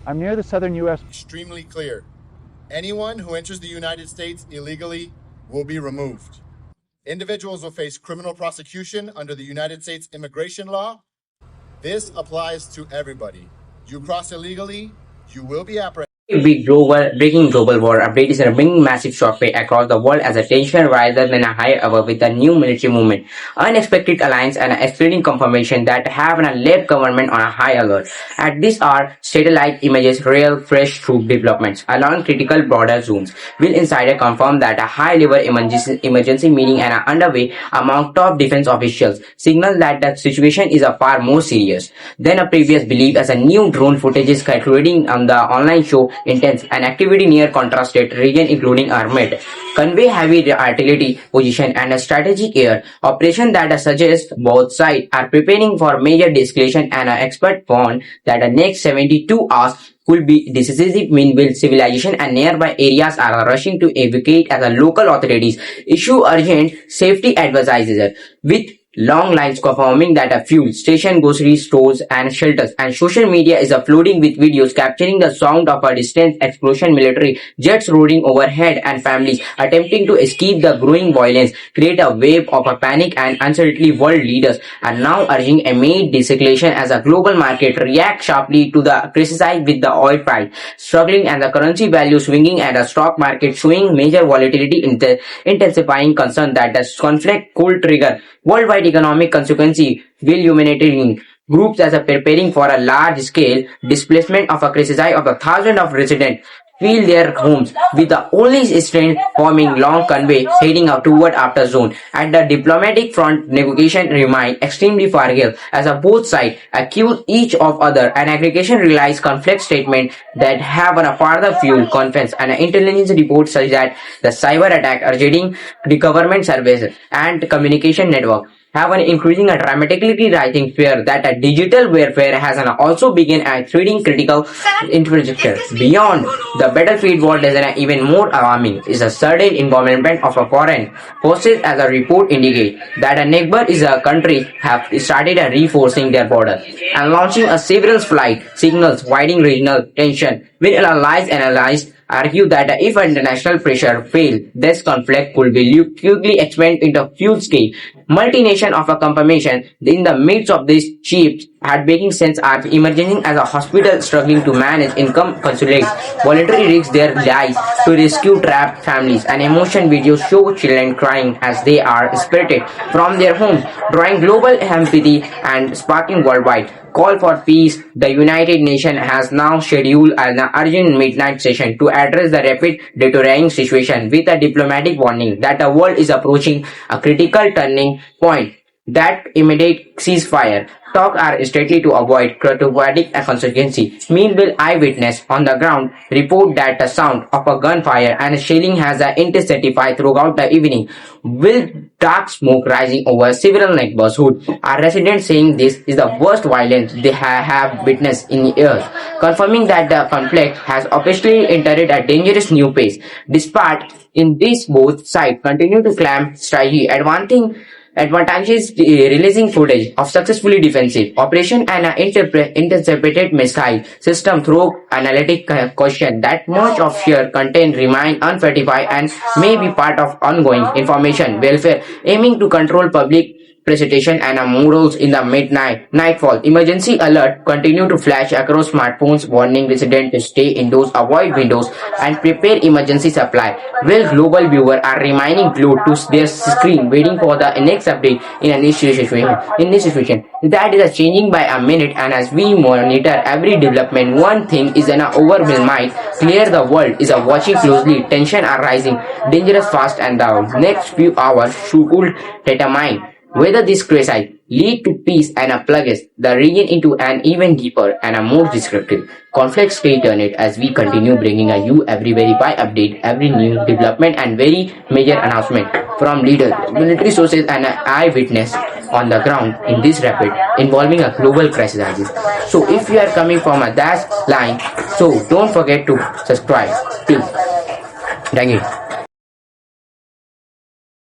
I'm near the southern U.S. Extremely clear. Anyone who enters the United States illegally will be removed. Individuals will face criminal prosecution under the United States immigration law. This applies to everybody. You cross illegally, you will be apprehended. Breaking global war update is bringing massive shockwave across the world as a tension rises than a higher ever with a new military movement, unexpected alliance, and escalating confirmation that have a left government on a high alert. At this hour, satellite images real fresh troop developments along critical border zones. Will Insider confirm that a high-level emergency meeting and underway among top defense officials signal that the situation is a far more serious than a previous belief as a new drone footage is circulating on the online show intense and activity near contrasted region including armored, convey heavy artillery position and a strategic air operation that suggests both sides are preparing for major de-escalation and expert warn that the next 72 hours could be decisive. Meanwhile, civilization and nearby areas are rushing to evacuate as the local authorities issue urgent safety advices with long lines confirming that a fuel station, grocery stores and shelters and social media is flooding with videos capturing the sound of a distant explosion, military jets roaring overhead and families attempting to escape the growing violence create a wave of a panic and uncertainty. World leaders are now urging immediate de-escalation as a global market reacts sharply to the crisis with the oil price struggling and the currency value swinging and the stock market showing major volatility, intensifying concern that the conflict could trigger worldwide economic consequences. Will humanitarian groups as preparing for a large-scale displacement of a crisis of the thousands of residents feel their homes with the only strain forming long convoy heading out toward after zone. At the diplomatic front, negotiation remain extremely fragile as both sides accuse each of other and aggregation realize conflict statement that have a further fuel confidence and intelligence reports such that the cyber attack urging the government services and communication network have an increasing and dramatically rising fear that a digital warfare has also begun threatening critical infrastructure. Beyond the battlefield, what is even more alarming is a sudden involvement of a foreign forces as a report indicates that a neighbor is a country have started reinforcing their border and launching a several flight signals widening regional tension. When allies argue that if international pressure fails, this conflict could be quickly expand into full-scale multi-nation of a confirmation. In the midst of these chiefs heartbreaking sense are emerging as a hospital struggling to manage income consulates, voluntarily risk their lives to rescue trapped families, and emotion videos show children crying as they are spirited from their homes, drawing global empathy and sparking worldwide call for peace. The United Nations has now scheduled an urgent midnight session to address the rapid deteriorating situation with a diplomatic warning that the world is approaching a critical turning point. That immediate ceasefire talks are strictly to avoid catastrophic consequences. Meanwhile, eyewitness on the ground report that the sound of a gunfire and shelling has intensified throughout the evening, with dark smoke rising over several neighborhoods. Our residents saying this is the worst violence they have witnessed in years, confirming that the conflict has officially entered a dangerous new phase. Despite in this, both sides continue to claim strategy advantages, releasing footage of successfully defensive operation and intercepted missile system through analytic question that much of sheer content remain uncertified and may be part of ongoing information welfare aiming to control public precipitation and morals. In the nightfall, emergency alert continue to flash across smartphones, warning residents to stay indoors, avoid windows, and prepare emergency supply. While global viewers are remaining glued to their screen, waiting for the next update in this situation. That is changing by a minute, and as we monitor every development, one thing is an overwhelming clear: the world is watching closely. Tension are rising, dangerous fast, and the next few hours should determine whether this crisis lead to peace and plunges the region into an even deeper and a more destructive conflict. Stay tuned as we continue bringing you every verified update, every new development and very major announcement from leaders, military sources and eyewitness on the ground in this rapid involving a global crisis. So if you are coming from that line, so don't forget to subscribe. Please. Thank you.